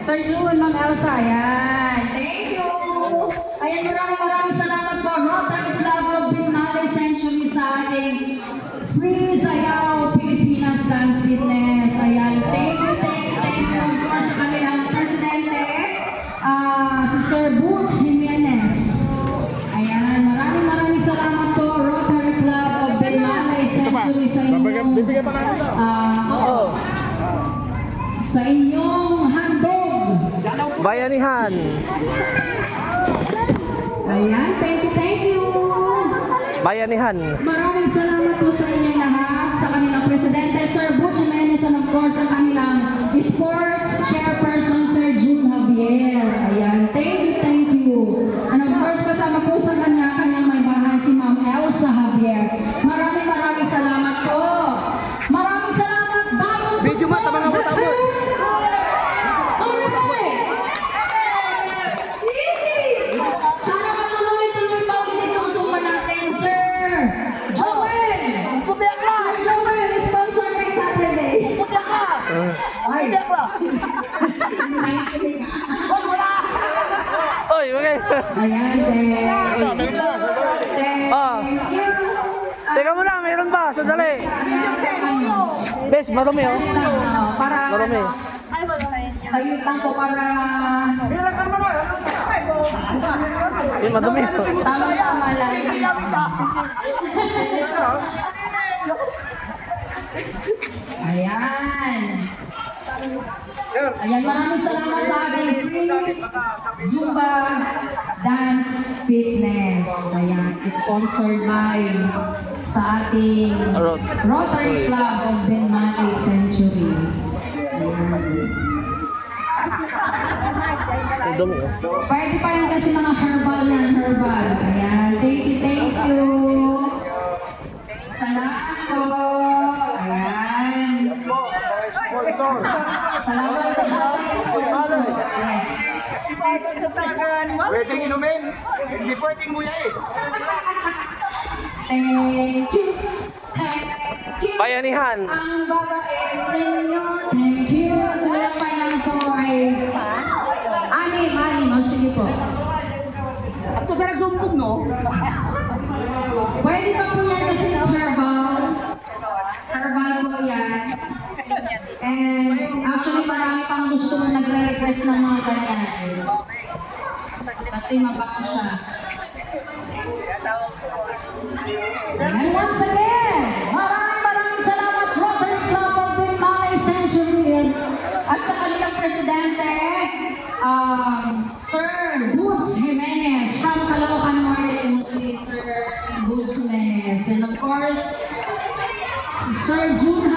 Sir June, Ma'am Elsa, ayan. Thank you. Ayan, maraming salamat po. Rotary Club of Binmalay Century sa ating Free Sayaw Pilipinas Dance Fitness. Ayan, thank you. Of course, sa kanilang presidente, si Sir Butch Jimenez. Ayan, maraming salamat po. Rotary Club of Binmalay Century sa inyong sa inyong handog. Bayanihan. Ayan, thank you. Bayanihan. Maraming salamat po sa inyong lahat, sa kanilang presidente, Sir Butch Jimenez, and of course, ang kanilang sports chairperson, Sir June Javier. Ayan, thank you. And of course, kasama po sa kanyang may bahay, si Ma'am Elsa Javier. Maraming salamat po. Maraming salamat. Medyo matabang ako tapos. Sana matuloy-tuloy pa ulit itong sumpa natin, Sir Joel! Joel, sponsor next Saturday. Ay, Oy, okay. ayan, Ah. Teka muna, mayroon pa. Sandali. Bes, marami oh. Para, Marami. sayot lang po para Uy, madumi. tama lang. Ayan. Ayan, maraming salamat sa ating free Zumba Dance Fitness. Ayan, sponsored by sa ating Rotary Club of Binmalay Century. Ayan. Ang dumi oh. Pwede pa rin kasi mga herbal. Ayan, thank you. Salamat po. Ayan. Salamat sa mga sponsor. Yes. Pwedeng inumin, hindi pwedeng nguyain. Thank you. Bayanihan. Ang babae ninyo, thank you. Walang pa lang po ay anim. O, sige po. At kung saan nagsumbog, no? Pwede pa po yan kasi it's herbal. Herbal po yan. And actually marami pang gusto mo nagre-request ng mga ganyan. Kasi mabango siya. And once again, maraming salamat Rotary Club of Binmalay Century at sa kanilang presidente, Sir Butch Jimenez from Caloocan Norte, si Sir Butch Jimenez. And of course, Sir June